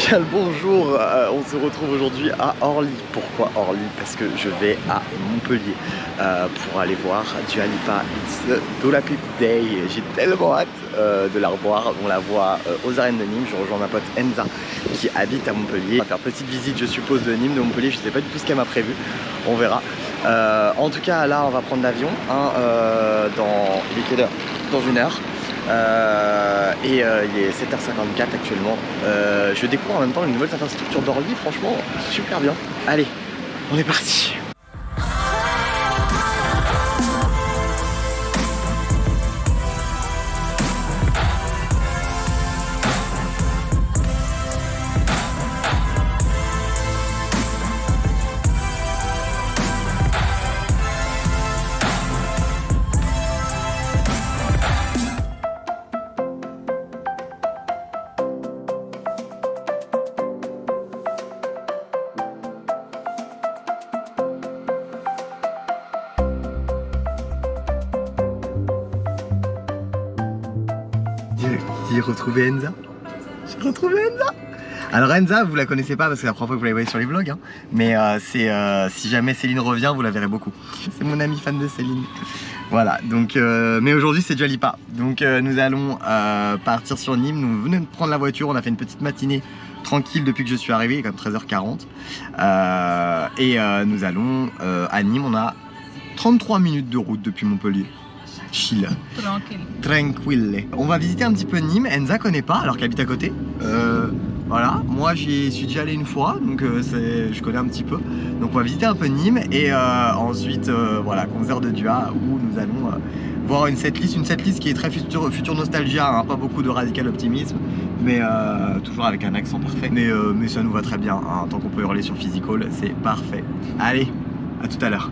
Bien le bonjour, on se retrouve aujourd'hui à Orly. Pourquoi Orly? Parce que je vais à Montpellier pour aller voir Dua Lipa. It's Dua Lipa Day. J'ai tellement hâte de la revoir. On la voit aux arènes de Nîmes. Je rejoins ma pote Enza qui habite à Montpellier. On va faire petite visite, je suppose, de Nîmes, de Montpellier. Je sais pas du tout ce qu'elle m'a prévu. On verra. En tout cas, là, on va prendre l'avion il est quelle heure? Dans une heure. Il est 7h54 actuellement. Je découvre en même temps une nouvelle infrastructure d'Orly, franchement super bien. Allez, on est parti. J'ai retrouvé Enza. J'ai retrouvé Enza. Alors Enza, vous la connaissez pas parce que c'est la première fois que vous la voyez sur les vlogs, hein. Mais si jamais Céline revient, vous la verrez beaucoup. C'est mon ami fan de Céline. Voilà, donc mais aujourd'hui c'est Dua Lipa. Donc nous allons partir sur Nîmes. Nous venons de prendre la voiture, on a fait une petite matinée tranquille depuis que je suis arrivé, comme 13h40. Nous allons à Nîmes, on a 33 minutes de route depuis Montpellier. Chill. Tranquille. On va visiter un petit peu Nîmes. Enza connaît pas alors qu'elle habite à côté. Voilà, moi j'y suis déjà allé une fois, donc je connais un petit peu. Donc on va visiter un peu Nîmes et ensuite voilà, concert de Dua où nous allons voir une setlist qui est très future nostalgia, hein, pas beaucoup de radical optimisme, mais toujours avec un accent parfait. Mais ça nous va très bien, hein, tant qu'on peut hurler sur Physical, c'est parfait. Allez, à tout à l'heure.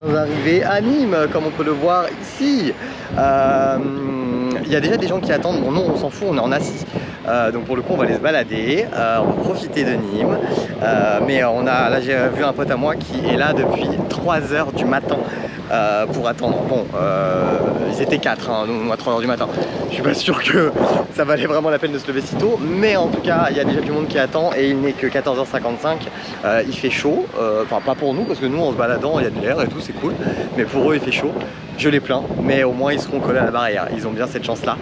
On est arrivé à Nîmes, comme on peut le voir ici. Il y a déjà des gens qui attendent. Bon, non, on s'en fout, on est en assis. Donc pour le coup, on va aller se balader, on va profiter de Nîmes. Là, j'ai vu un pote à moi qui est là depuis 3h du matin pour attendre. Bon, ils étaient 4, hein, nous à 3h du matin. Je suis pas sûr que ça valait vraiment la peine de se lever si tôt, mais en tout cas, il y a déjà du monde qui attend et il n'est que 14h55. Il fait chaud, enfin pas pour nous parce que nous en se baladant, il y a de l'air et tout, c'est cool, mais pour eux il fait chaud. Je les plains, mais au moins ils seront collés à la barrière, ils ont bien cette chance là.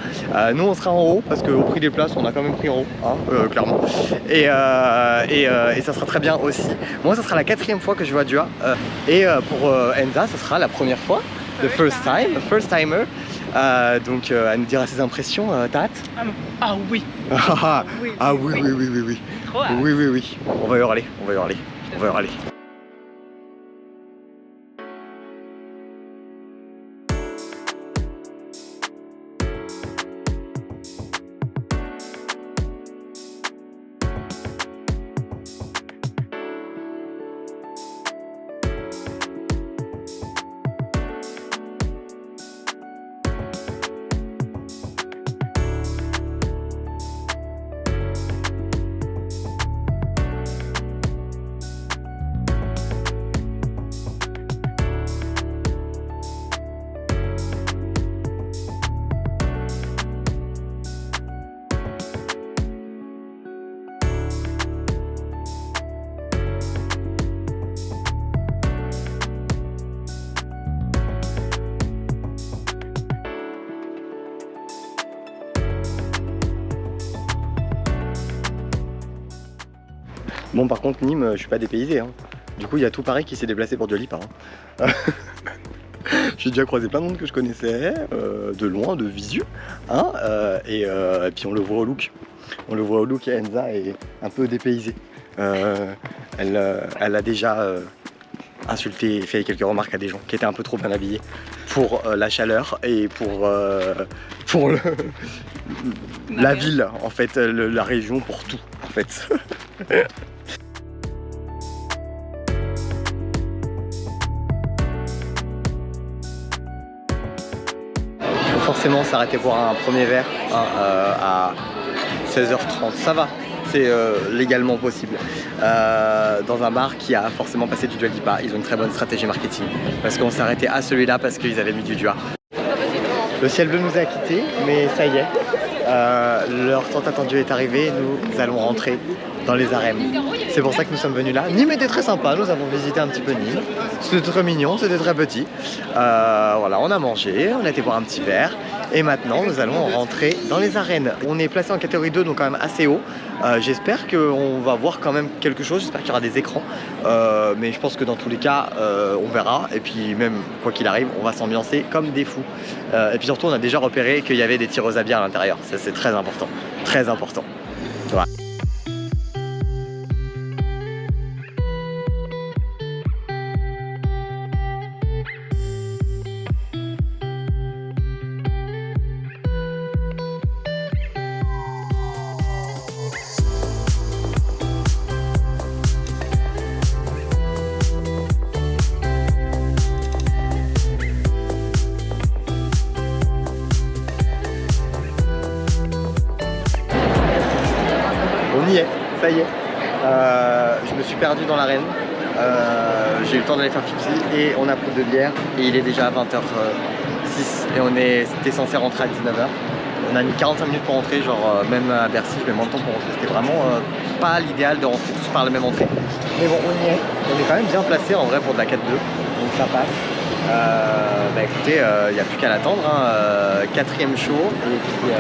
Nous on sera en haut parce qu'au prix des places on a quand même pris en haut, hein, clairement. Et ça sera très bien aussi. Moi ça sera la 4e fois que je vois Dua. Pour Enza ça sera la première fois, the first timer. Donc à nous dire ses impressions, t'as hâte? Ah oui. Ah oui. Trop hâte. Oui. On va hurler. Bon, par contre, Nîmes, je suis pas dépaysé, hein. Du coup, il y a tout Paris qui s'est déplacé pour Dua Lipa, hein. J'ai déjà croisé plein de monde que je connaissais, de loin, de visu, hein, et puis on le voit au look. On le voit au look et Enza est un peu dépaysée. Elle a déjà insulté et fait quelques remarques à des gens qui étaient un peu trop bien habillés pour la chaleur et pour la ville, en fait, la région, pour tout, en fait. Forcément s'arrêter pour un premier verre, hein, à 16h30, ça va, c'est légalement possible. Dans un bar qui a forcément passé du Dua Lipa, ils ont une très bonne stratégie marketing parce qu'on s'est arrêté à celui-là parce qu'ils avaient mis du Dua. Le ciel bleu nous a quittés, mais ça y est, l'heure tant attendue est arrivée, nous allons rentrer dans les arènes. C'est pour ça que nous sommes venus là. Nîmes était très sympa, nous avons visité un petit peu Nîmes. C'était très mignon, c'était très petit. Voilà, on a mangé, on a été boire un petit verre. Et maintenant, nous allons rentrer dans les arènes. On est placé en catégorie 2, donc quand même assez haut. J'espère qu'on va voir quand même quelque chose, j'espère qu'il y aura des écrans. Mais je pense que dans tous les cas, on verra. Et puis même, quoi qu'il arrive, on va s'ambiancer comme des fous. Et puis surtout, on a déjà repéré qu'il y avait des tireuses à bière à l'intérieur. Ça, c'est très important. Très important. Voilà. On y est, ça y est. Je me suis perdu dans l'arène. J'ai eu le temps d'aller faire pipi et on a pris de bière et il est déjà 20h06 et on était censé rentrer à 19h. On a mis 45 minutes pour rentrer, genre même à Bercy, je mets moins de temps pour rentrer. C'était vraiment pas l'idéal de rentrer tous par la même entrée. Mais bon, on y est. On est quand même bien placé en vrai pour de la 4-2, donc ça passe. Bah écoutez, il n'y a plus qu'à l'attendre, hein. 4e show et puis...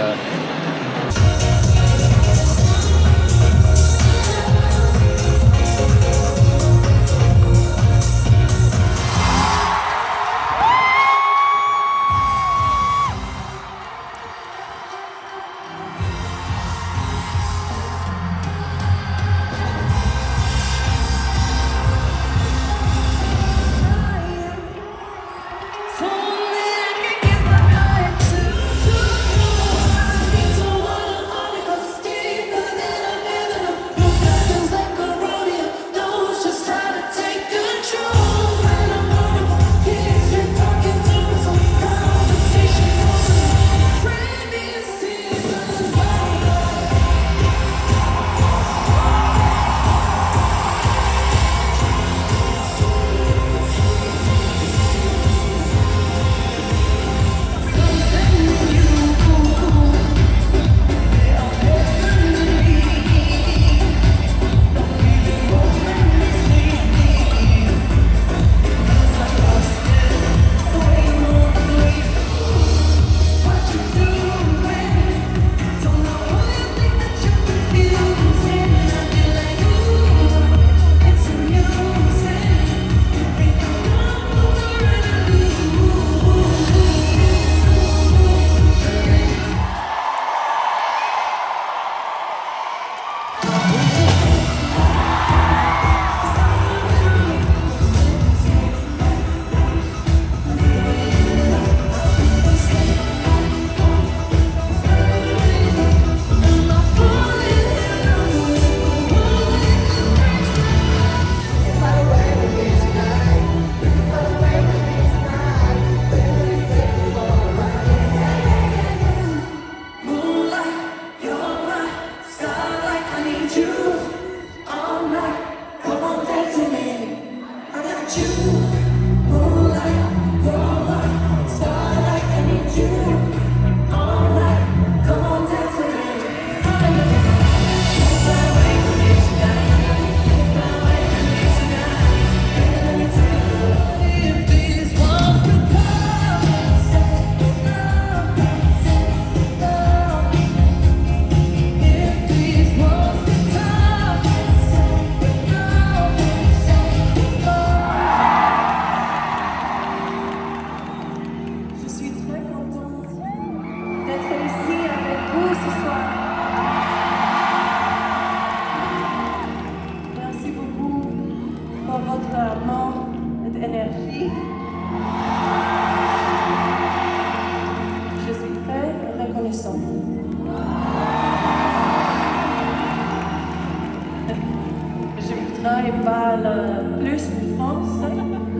Je parle plus français,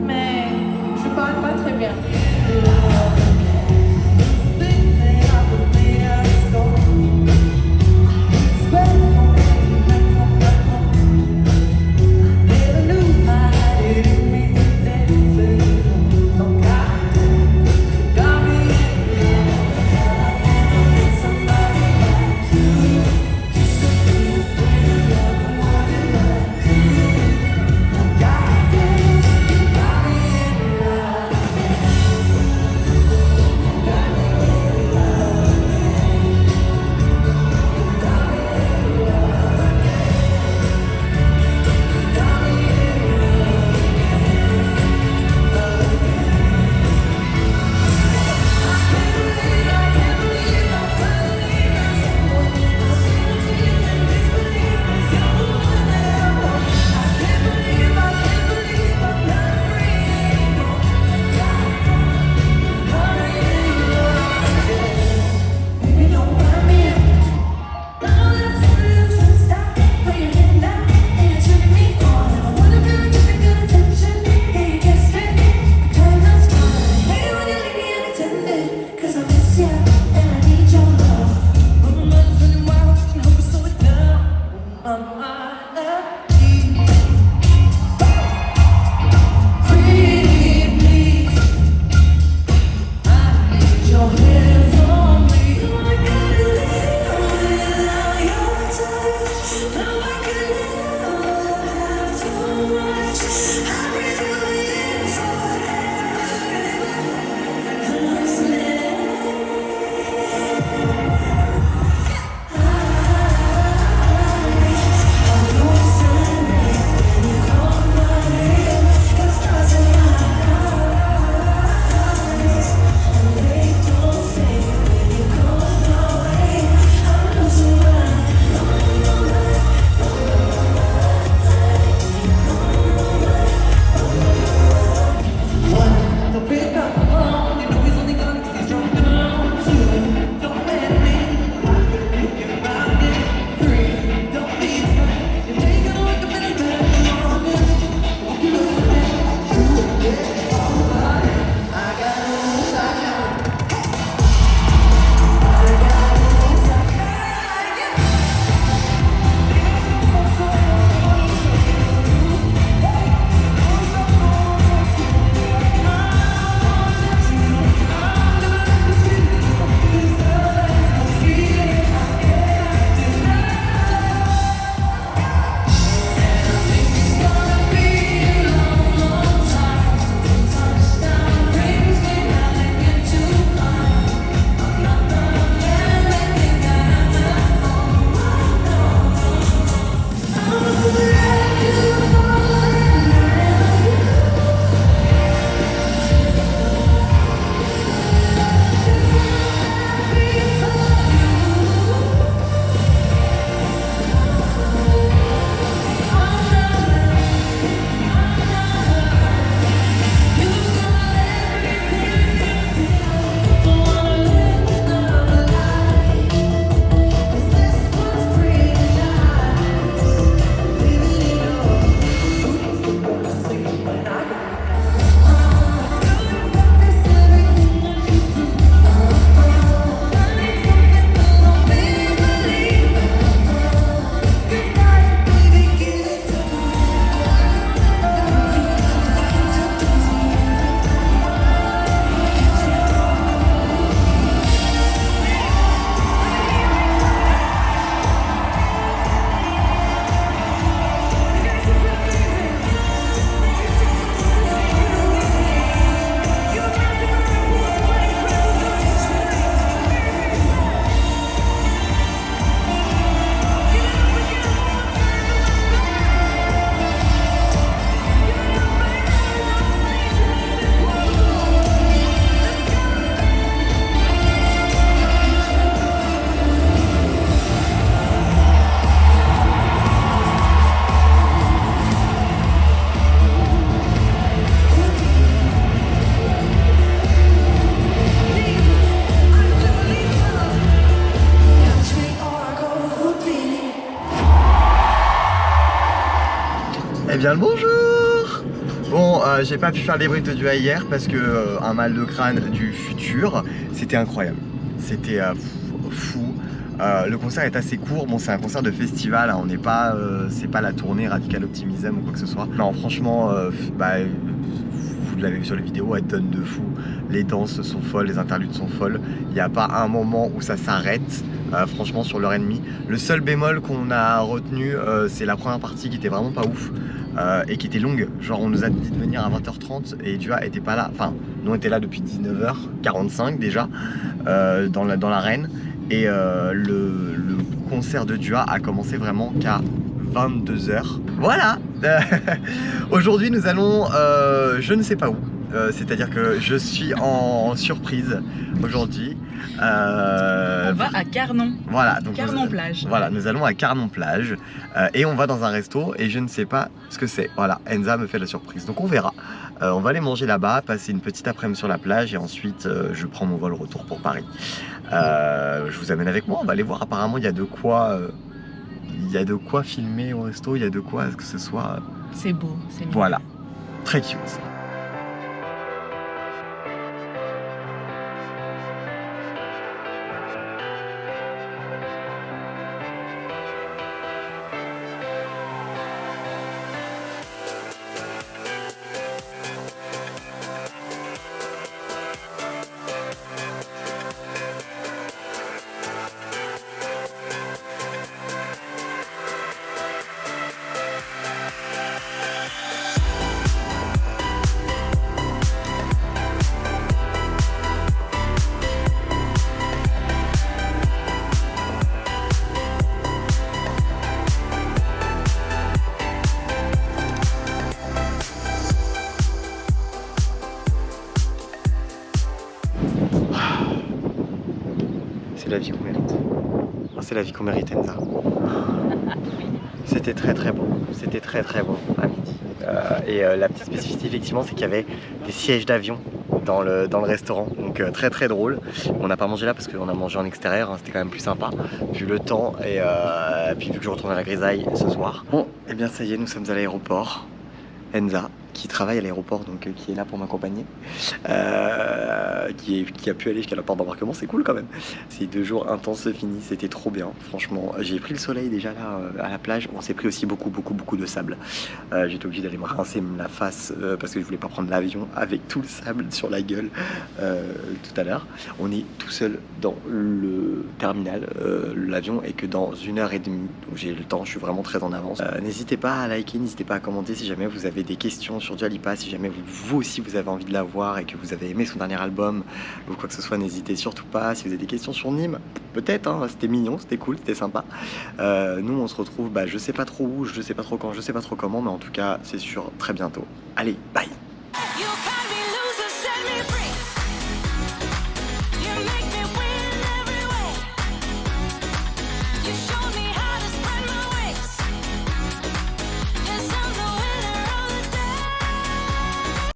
mais je parle pas très bien. Eh bien le bonjour. Bon, j'ai pas pu faire les briefs de duo hier parce que un mal de crâne du futur, c'était incroyable. C'était fou. Le concert est assez court, bon c'est un concert de festival, hein, on n'est pas, c'est pas la tournée Radical Optimism ou quoi que ce soit. Non franchement, vous l'avez vu sur les vidéos, elle donne de fou. Les danses sont folles, les interludes sont folles. Il n'y a pas un moment où ça s'arrête, franchement sur l'heure et demie. Le seul bémol qu'on a retenu, c'est la première partie qui était vraiment pas ouf. Et qui était longue, genre on nous a dit de venir à 20h30 et Dua était pas là, enfin nous on était là depuis 19h45 déjà dans l'arène et le concert de Dua a commencé vraiment qu'à 22h. Voilà. Aujourd'hui nous allons je ne sais pas où, c'est-à-dire que je suis en surprise aujourd'hui. On va à Carnon. Voilà, donc Carnon plage. Voilà, nous allons à Carnon plage et on va dans un resto et je ne sais pas ce que c'est. Voilà, Enza me fait la surprise, donc on verra. On va aller manger là-bas, passer une petite après-midi sur la plage et ensuite je prends mon vol retour pour Paris. Je vous amène avec moi, on va aller voir. Apparemment, il y a de quoi filmer au resto, il y a de quoi que ce soit. C'est beau, c'est mignon. Voilà, très cute. c'est la vie qu'on mérite, Enza. C'était très bon, c'était très bon à midi. Et la petite spécificité effectivement c'est qu'il y avait des sièges d'avion dans le restaurant, donc très drôle. On n'a pas mangé là parce qu'on a mangé en extérieur, hein, c'était quand même plus sympa vu le temps et puis vu que je retourne à la grisaille ce soir. Bon, et bien ça y est, nous sommes à l'aéroport. Enza, qui travaille à l'aéroport, donc qui est là pour m'accompagner, qui a pu aller jusqu'à la porte d'embarquement, c'est cool quand même. Ces 2 jours intenses finis, c'était trop bien, franchement. J'ai pris le soleil déjà là à la plage, on s'est pris aussi beaucoup de sable. J'étais obligé d'aller me rincer la face parce que je voulais pas prendre l'avion avec tout le sable sur la gueule tout à l'heure. On est tout seul dans le terminal, l'avion est que dans 1h30, donc j'ai le temps, je suis vraiment très en avance. N'hésitez pas à liker, n'hésitez pas à commenter si jamais vous avez des questions sur Dua Lipa, si jamais vous aussi vous avez envie de la voir et que vous avez aimé son dernier album ou quoi que ce soit, n'hésitez surtout pas. Si vous avez des questions sur Nîmes, peut-être, hein, c'était mignon, c'était cool, c'était sympa. Nous on se retrouve, je sais pas trop où, je sais pas trop quand, je sais pas trop comment, mais en tout cas c'est sûr très bientôt. Allez, bye.